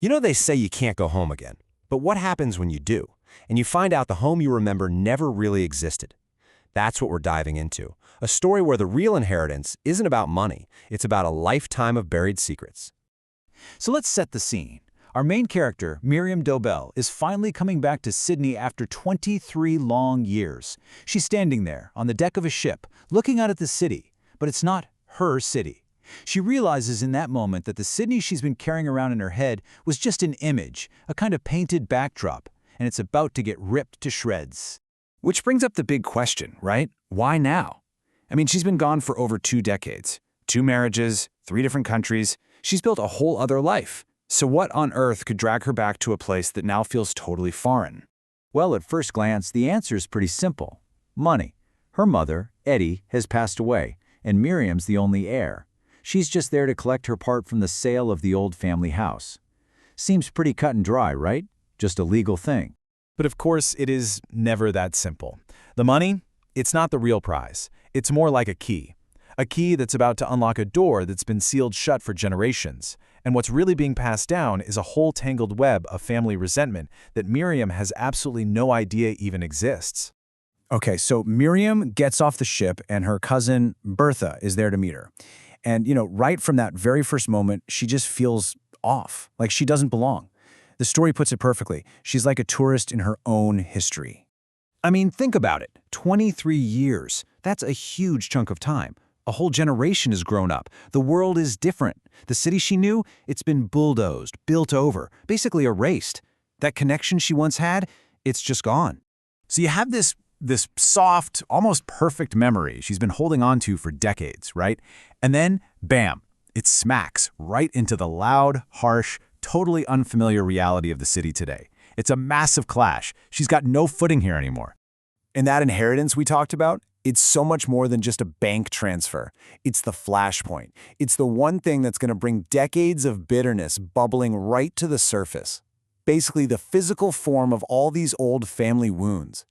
You know they say you can't go home again, but what happens when you do, and you find out the home you remember never really existed? That's what we're diving into, a story where the real inheritance isn't about money, it's about a lifetime of buried secrets. So let's set the scene. Our main character, Miriam Dobell, is finally coming back to Sydney after 23 long years. She's standing there, on the deck of a ship, looking out at the city, but it's not her city. She realizes in that moment that the Sydney she's been carrying around in her head was just an image, a kind of painted backdrop, and it's about to get ripped to shreds. Which brings up the big question, right? Why now? I mean, she's been gone for over 2 decades. 2 marriages, 3 different countries. She's built a whole other life. So what on earth could drag her back to a place that now feels totally foreign? Well, at first glance, the answer is pretty simple. Money. Her mother, Ettie, has passed away, and Miriam's the only heir. She's just there to collect her part from the sale of the old family house. Seems pretty cut and dry, right? Just a legal thing. But of course, it is never that simple. The money, it's not the real prize. It's more like a key. A key that's about to unlock a door that's been sealed shut for generations. And what's really being passed down is a whole tangled web of family resentment that Miriam has absolutely no idea even exists. Okay, so Miriam gets off the ship and her cousin Berthe is there to meet her. And, right from that very first moment, she just feels off, like she doesn't belong. The story puts it perfectly. She's like a tourist in her own history. I mean, think about it. 23 years. That's a huge chunk of time. A whole generation has grown up. The world is different. The city she knew, it's been bulldozed, built over, basically erased. That connection she once had, it's just gone. So you have this soft, almost perfect memory she's been holding on to for decades, right? And then, bam, it smacks right into the loud, harsh, totally unfamiliar reality of the city today. It's a massive clash. She's got no footing here anymore. And that inheritance we talked about, it's so much more than just a bank transfer. It's the flashpoint. It's the one thing that's going to bring decades of bitterness bubbling right to the surface. Basically the physical form of all these old family wounds.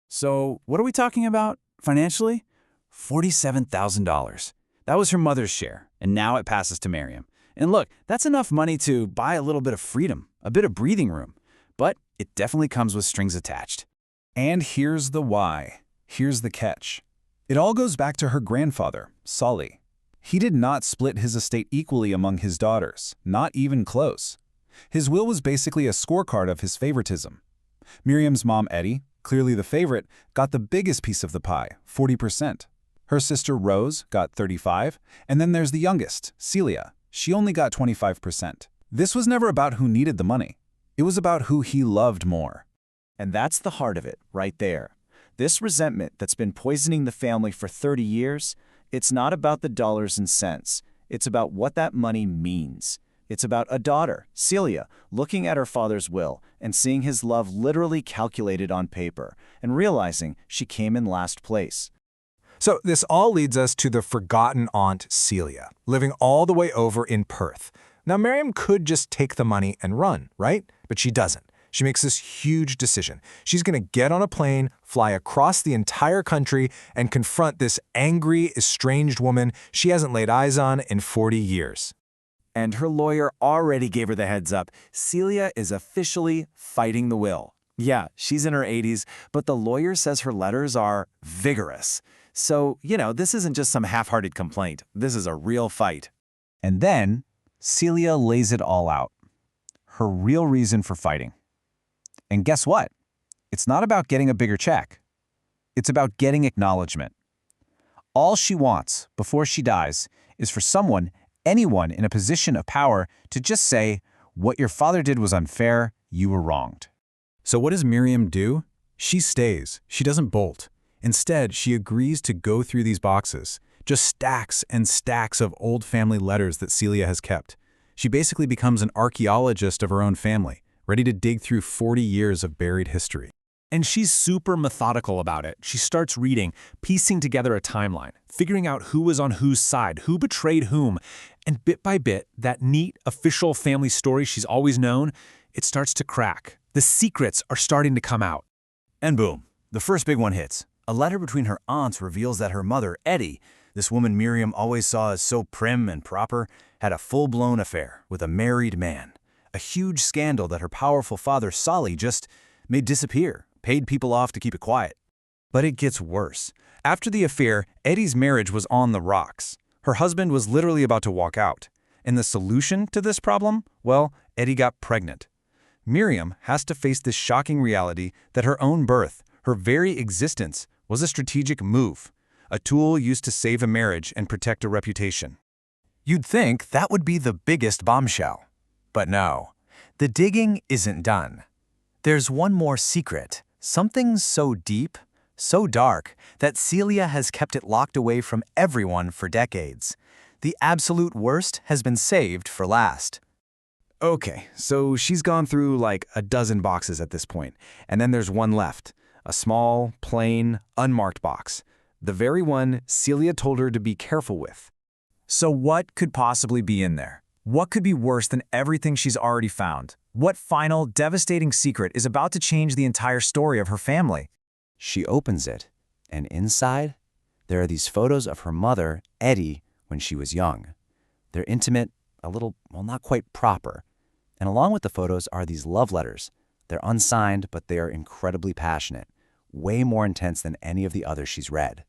So what are we talking about financially? $47,000. That was her mother's share, and now it passes to Miriam. And look, that's enough money to buy a little bit of freedom, a bit of breathing room. But it definitely comes with strings attached. And here's the why. Here's the catch. It all goes back to her grandfather, Celia. He did not split his estate equally among his daughters, not even close. His will was basically a scorecard of his favoritism. Miriam's mom, Ettie, clearly the favorite, got the biggest piece of the pie, 40%. Her sister, Rose, got 35%, and then there's the youngest, Celia. She only got 25%. This was never about who needed the money. It was about who he loved more. And that's the heart of it, right there. This resentment that's been poisoning the family for 30 years, it's not about the dollars and cents. It's about what that money means. It's about a daughter, Celia, looking at her father's will and seeing his love literally calculated on paper and realizing she came in last place. So this all leads us to the forgotten aunt Celia, living all the way over in Perth. Now Miriam could just take the money and run, right? But she doesn't. She makes this huge decision. She's going to get on a plane, fly across the entire country, and confront this angry, estranged woman she hasn't laid eyes on in 40 years. And her lawyer already gave her the heads up. Celia is officially fighting the will. Yeah, she's in her 80s, but the lawyer says her letters are vigorous. So, this isn't just some half-hearted complaint. This is a real fight. And then, Celia lays it all out. Her real reason for fighting. And guess what? It's not about getting a bigger check. It's about getting acknowledgement. All she wants, before she dies, is for someone, anyone in a position of power, to just say, what your father did was unfair, you were wronged. So what does Miriam do? She stays. She doesn't bolt. Instead, she agrees to go through these boxes, just stacks and stacks of old family letters that Celia has kept. She basically becomes an archaeologist of her own family, ready to dig through 40 years of buried history. And she's super methodical about it. She starts reading, piecing together a timeline, figuring out who was on whose side, who betrayed whom. And bit by bit, that neat, official family story she's always known, it starts to crack. The secrets are starting to come out. And boom, the first big one hits. A letter between her aunts reveals that her mother, Ettie, this woman Miriam always saw as so prim and proper, had a full-blown affair with a married man. A A huge scandal that her powerful father, Celia, just made disappear, paid people off to keep it quiet. But it gets worse. After the affair, Ettie's marriage was on the rocks. Her husband was literally about to walk out. And the solution to this problem? Well, Ettie got pregnant. Miriam has to face this shocking reality that her own birth, her very existence, was a strategic move, a tool used to save a marriage and protect a reputation. You'd think that would be the biggest bombshell. But no, the digging isn't done. There's one more secret, something so deep, so dark, that Celia has kept it locked away from everyone for decades. The absolute worst has been saved for last. Okay, so she's gone through like a dozen boxes at this point, and then there's one left, a small, plain, unmarked box, the very one Celia told her to be careful with. So what could possibly be in there? What could be worse than everything she's already found? What final, devastating secret is about to change the entire story of her family? She opens it, and inside, there are these photos of her mother, Ettie, when she was young. They're intimate, a little, well, not quite proper. And along with the photos are these love letters. They're unsigned, but they are incredibly passionate, way more intense than any of the others she's read.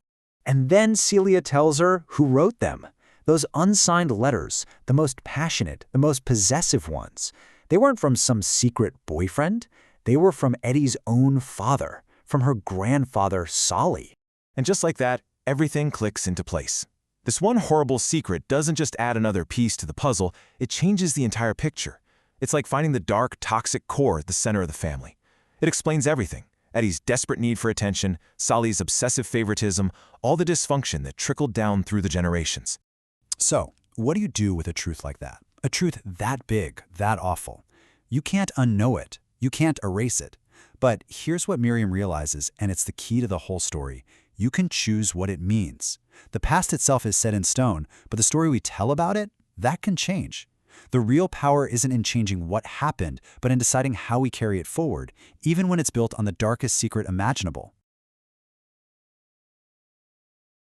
And then Celia tells her who wrote them. Those unsigned letters, the most passionate, the most possessive ones. They weren't from some secret boyfriend. They were from Ettie's own father, from her grandfather, Celia. And just like that, everything clicks into place. This one horrible secret doesn't just add another piece to the puzzle, it changes the entire picture. It's like finding the dark, toxic core at the center of the family. It explains everything. Eddie's desperate need for attention, Celia's obsessive favoritism, all the dysfunction that trickled down through the generations. So, what do you do with a truth like that? A truth that big, that awful? You can't unknow it. You can't erase it. But here's what Miriam realizes, and it's the key to the whole story. You can choose what it means. The past itself is set in stone, but the story we tell about it, that can change. The real power isn't in changing what happened, but in deciding how we carry it forward, even when it's built on the darkest secret imaginable.